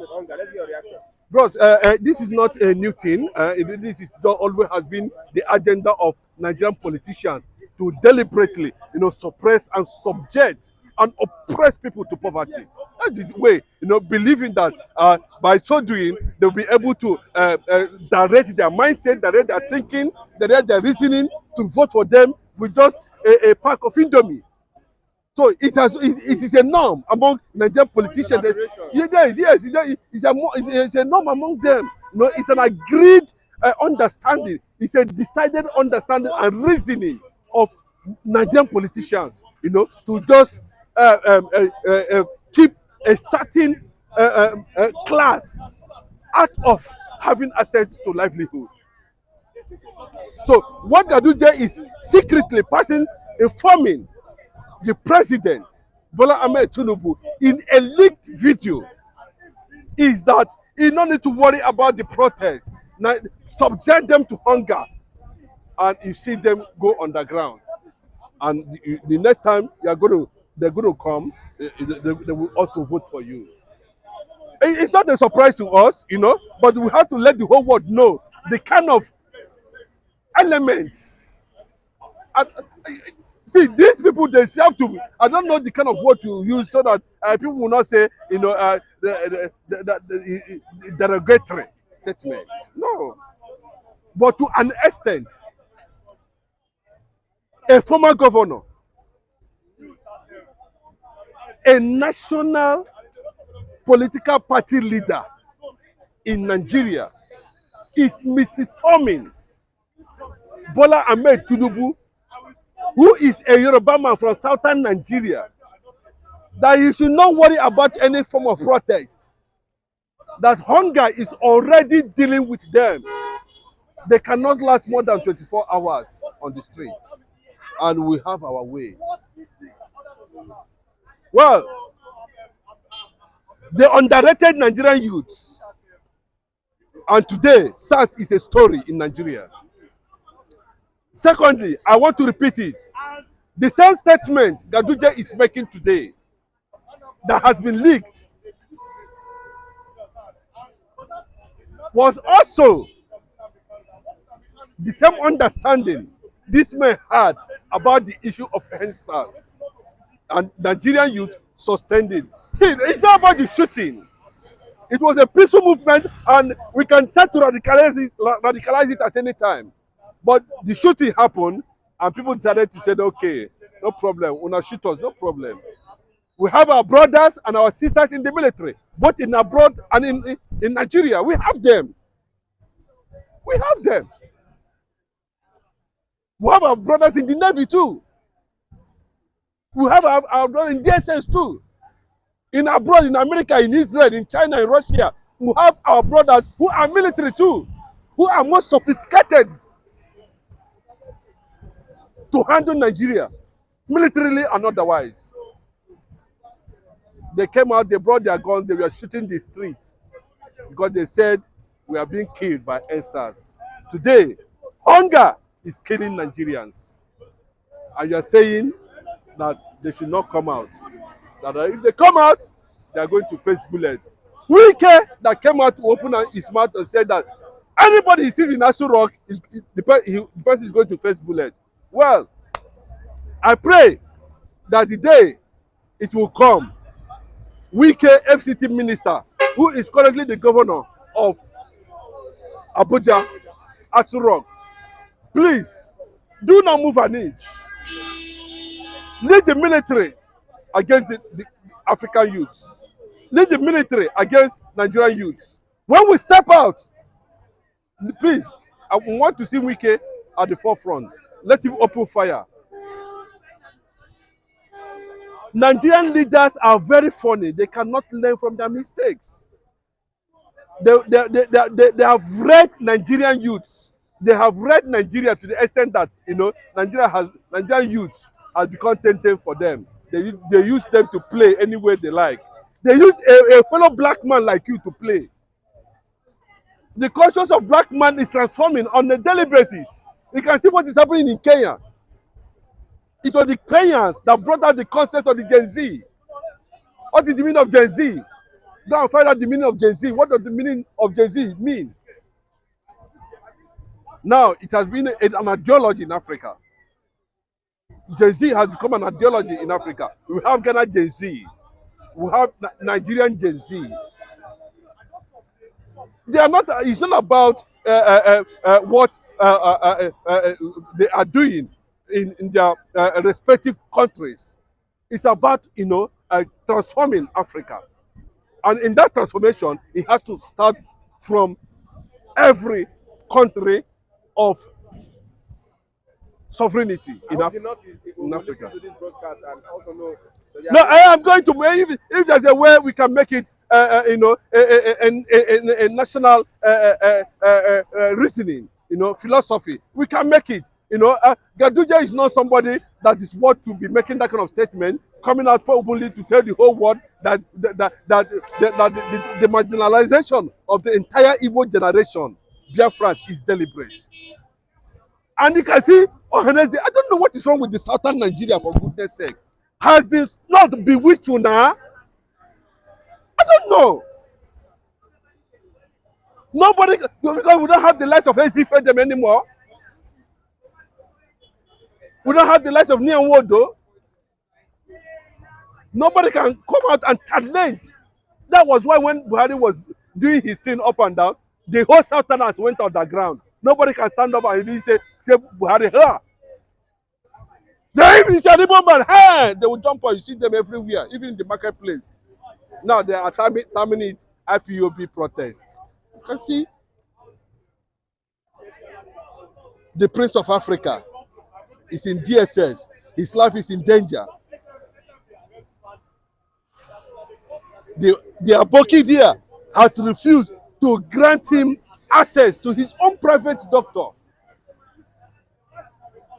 hunger. Let's get your reaction. Bros, this is not a new thing. This is always has been the agenda of Nigerian politicians to deliberately, suppress and subject and oppress people to poverty. That's the way, believing that by so doing, they'll be able to direct their mindset, direct their thinking, direct their reasoning to vote for them with just a pack of Indomie. So it is a norm among Nigerian politicians. It's a norm among them. It's an agreed understanding. It's a decided understanding and reasoning of Nigerian politicians. To just keep a certain class out of having access to livelihood. So what Ganduje is secretly informing the president, Bola Ahmed Tinubu, in a leaked video is that he no need to worry about the protests. Now, subject them to hunger, and you see them go underground. And the next time they're going to come, they will also vote for you. It's not a surprise to us, but we have to let the whole world know the kind of elements. And, see, these people, they have to, I don't know the kind of word to use so that people will not say, the derogatory statement. No. But to an extent, a former governor, a national political party leader in Nigeria is misinforming Bola Ahmed Tinubu, who is a Yoruba man from southern Nigeria, that he should not worry about any form of protest, that hunger is already dealing with them. They cannot last more than 24 hours on the streets, and we have our way. Well, the underrated Nigerian youths, and today SARS is a story in Nigeria. Secondly, I want to repeat it. The same statement Ganduje is making today that has been leaked was also the same understanding this man had about the issue of SARS, and Nigerian youth sustained it. See, it's not about the shooting. It was a peaceful movement, and we can start to radicalize it at any time. But the shooting happened, and people decided to say, okay, no problem, una shoot us, no problem. We have our brothers and our sisters in the military, both in abroad and in Nigeria. We have them. We have them. We have our brothers in the Navy too. We have our brothers in DSS too. In abroad, in America, in Israel, in China, in Russia, we have our brothers who are military too, who are more sophisticated to handle Nigeria, militarily and otherwise. They came out, they brought their guns, they were shooting the streets because they said we are being killed by SARS. Today, hunger is killing Nigerians. And you are saying that they should not come out. That if they come out, they are going to face bullets. Wike that came out to open his mouth and said that anybody he sees in Aso Rock, the person is going to face bullets. Well, I pray that the day it will come, Wike, FCT minister, who is currently the governor of Abuja, Aso Rock, please do not move an inch. Lead the military against the African youths. Lead the military against Nigerian youths. When we step out, please, I want to see Wike at the forefront. Let him open fire. Nigerian leaders are very funny. They cannot learn from their mistakes. They have read Nigerian youths. They have read Nigeria to the extent that Nigerian youths has become tempting for them. They use them to play any way they like. They use a fellow black man like you to play. The conscience of black man is transforming on a daily basis. You can see what is happening in Kenya. It was the Kenyans that brought out the concept of the Gen Z. What is the meaning of Gen Z? Go and find out the meaning of Gen Z. What does the meaning of Gen Z mean? Now, it has been an ideology in Africa. Gen Z has become an ideology in Africa. We have Ghana Gen Z. We have Nigerian Gen Z. They are not. It's not about what they are doing in their respective countries. It's about transforming Africa, and in that transformation, it has to start from every country of sovereignty in Africa. Listen to this broadcast and also know. No, I am going to. If there's a way we can make it, a national reasoning, philosophy, we can make it. Ganduje is not somebody that is worth to be making that kind of statement, coming out openly to tell the whole world that the marginalization of the entire Igbo generation, Biafra, is deliberate. And you can see, Ohaneze, I don't know what is wrong with the southern Nigeria, for goodness sake. Has this not bewitched you now? I don't know. Nobody, because we don't have the likes of Ezifedem them anymore. We don't have the likes of Nian Wodo. Nobody can come out and challenge. That was why when Buhari was doing his thing up and down, the whole Southerners went underground. Nobody can stand up and even say Buhari, huh? They even say, man, hey, they will jump on. You see them everywhere, even in the marketplace. Now they are terming it IPOB protest. You can see the Prince of Africa is in DSS. His life is in danger. The Aboki there has refused to grant him access to his own private doctor.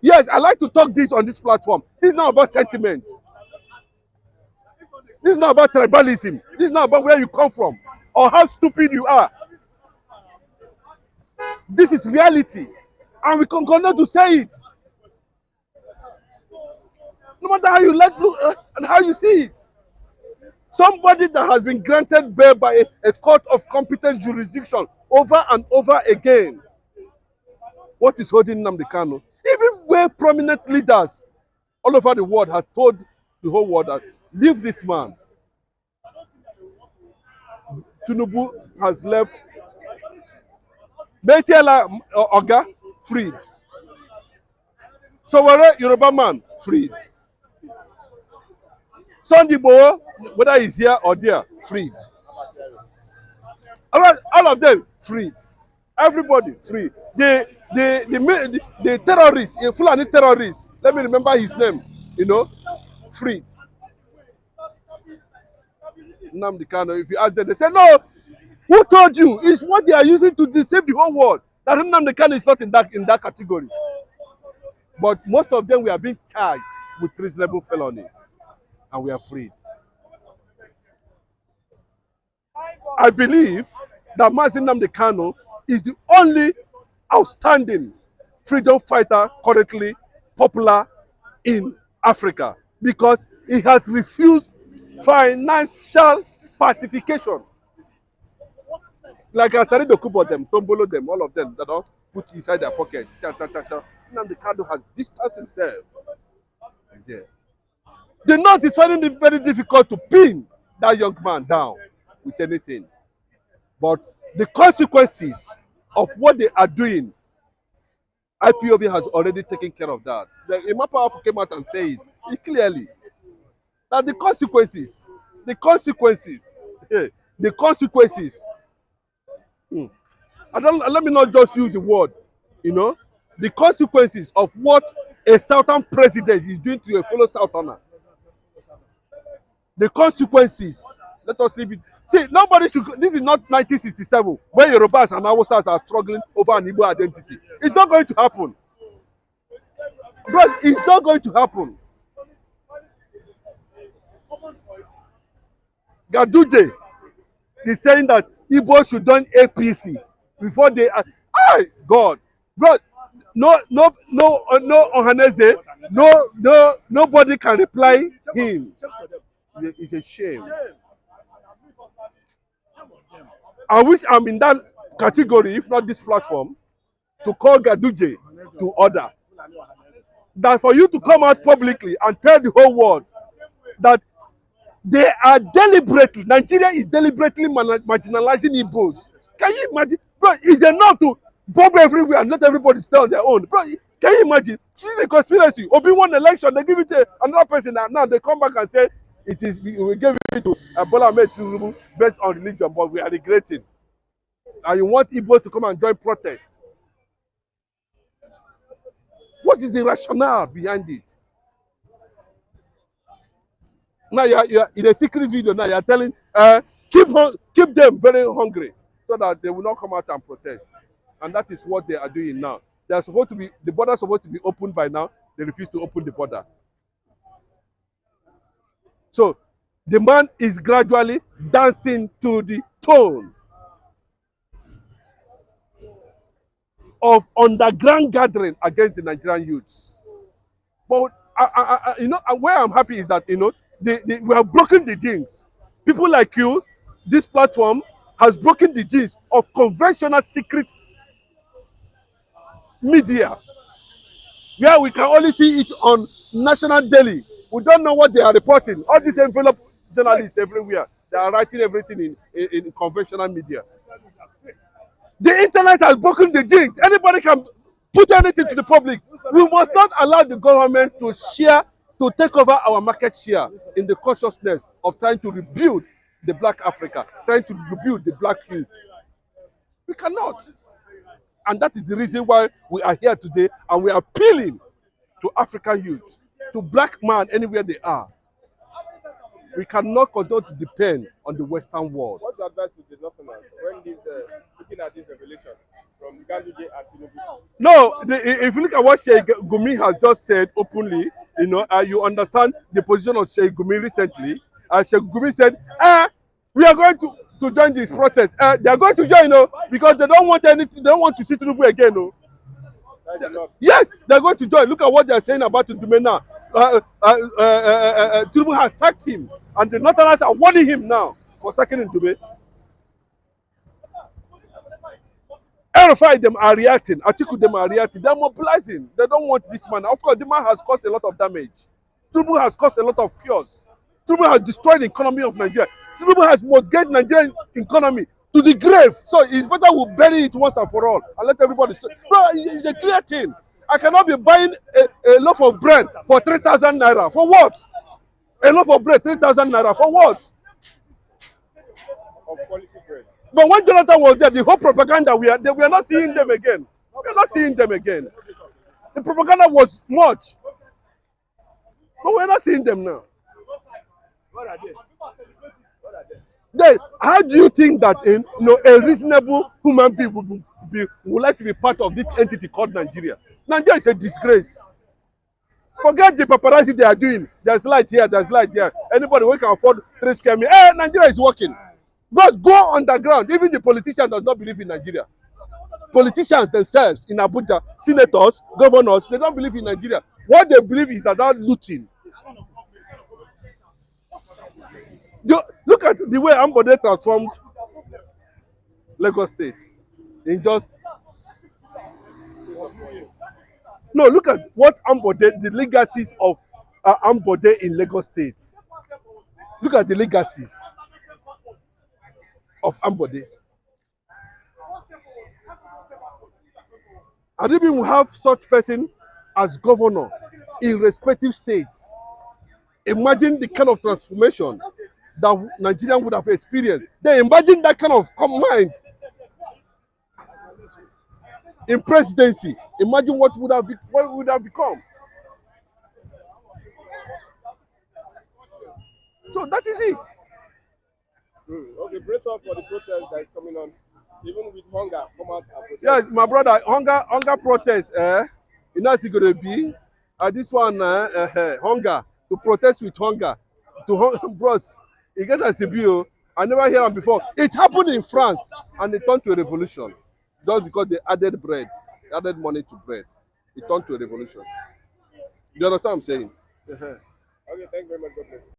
Yes, I like to talk this on this platform. This is not about sentiment. This is not about tribalism. This is not about where you come from or how stupid you are. This is reality. And we can continue to say it. No matter how you look and how you see it. Somebody that has been granted bail by a court of competent jurisdiction over and over again. What is holding Nnamdi Kanu? Even where prominent leaders all over the world have told the whole world that leave this man. Tinubu has left. Betiela Oga, freed. Sowore, Yoruba man, freed. Sandibo, whether he's here or there, freed. All of them freed. Everybody free. The terrorists, a Fulani terrorist, let me remember his name, freed. Nnamdi Kanu, if you ask them, they say, no, who told you? It's what they are using to deceive the whole world. That Nnamdi Kanu is not in that category. But most of them were being charged with treasonable felony. And we are freed. I believe that Nnamdi Kanu is the only outstanding freedom fighter currently popular in Africa because he has refused financial pacification. Like Asari Dokubo them, Tombolo them, all of them that don't put inside their pocket. Nnamdi Kanu has distanced himself. Yeah. The North is finding it very difficult to pin that young man down with anything. But the consequences of what they are doing, IPOB has already taken care of that. The Imapa came out and said it clearly. That the consequences, let me not just use the word, the consequences of what a Southern president is doing to a fellow Southerner. The consequences, let us leave it. See, nobody should, this is not 1967, where Yorubas and Hausas are struggling over an Igbo identity. It's not going to happen. Because it's not going to happen. Ganduje is saying that Igbo should join APC before they are. God. But no Ohaneze, nobody can reply him. It's a shame. I wish I'm in that category, if not this platform, to call Ganduje to order. That for you to come out publicly and tell the whole world that they are deliberately, Nigeria is deliberately marginalizing Igbos. Can you imagine? Bro, it's enough to bomb everywhere and let everybody stay on their own. Bro, can you imagine? See the conspiracy. Obi won election, they give it to another person, and now they come back and say it is we gave it to Bola Ahmed Tinubu based on religion, but we are regretting. And you want Igbos to come and join protest. What is the rationale behind it? Now you're in a secret video. Now you're telling keep them very hungry so that they will not come out and protest. And that is what they are doing now. They are supposed to be, the border is supposed to be opened by now. They refuse to open the border. So the man is gradually dancing to the tone of underground gathering against the Nigerian youths. But you know, where I'm happy is that, you know, we have broken the jinx. People like you, this platform has broken the jinx of conventional secret media, where we can only see it on national daily. We don't know what they are reporting. All these envelope journalists everywhere, they are writing everything in conventional media. The internet has broken the jinx. Anybody can put anything to the public. We must not allow the government to take over our market share in the consciousness of trying to rebuild the Black Africa, trying to rebuild the Black youth. We cannot. And that is the reason why we are here today, and we are appealing to African youth, to Black men anywhere they are. We cannot continue to depend on the Western world. What's your advice to the Northerners when looking at this revelation from Ganduje and Tinubu? No, if you look at what Sheikh Gumi has just said openly, you know, you understand the position of Sheikh Gumi recently. Sheikh Gumi said, we are going to join this protest. They are going to join, because they don't want anything. They don't want to see Tinubu again, Yes, they're going to join. Look at what they are saying about Tinubu now. Tinubu has sacked him, and the Northerners are warning him now for sacking him today. Erify them are reacting. Atiku them are reacting. They are mobilizing. They don't want this man. Of course, the man has caused a lot of damage. Tinubu has caused a lot of chaos. Tinubu has destroyed the economy of Nigeria. Tinubu has mortgaged Nigerian economy to the grave. So it's better we bury it once and for all and let everybody stay. Bro, it's a clear thing. I cannot be buying a loaf of bread for 3,000 naira. For what? A loaf of bread, 3,000 naira. For what? Of quality bread. But when Jonathan was there, the whole propaganda, we are not seeing them again. We are not seeing them again. The propaganda was much. But we are not seeing them now. What are they? What are they? Then, how do you think that a reasonable human being would like to be part of this entity called Nigeria? Nigeria is a disgrace. Forget the paparazzi they are doing. There's light here, there's light there. Anybody who can afford 3 square meters, Nigeria is working. But go underground. Even the politicians does not believe in Nigeria. Politicians themselves in Abuja, senators, governors, they don't believe in Nigeria. What they believe is that looting. Look at the way Ambode transformed Lagos State in just. No, look at what Ambode, the legacies of Ambode in Lagos State. Look at the legacies of Ambode. And even we have such person as governor in respective states. Imagine the kind of transformation that Nigerian would have experienced. Then imagine that kind of mind in presidency. Imagine what would have become. So that is it. Okay, brace up for the protest that is coming on. Even with hunger, come out and protest. Yes, my brother, hunger protest. You know, it's going to be this one. Hunger, to protest with hunger. Bros, it gets as a view. I never heard them before. It happened in France, and it turned to a revolution, just because they added money to bread. It turned to a revolution. You understand what I'm saying? Okay, thank you very much. God bless.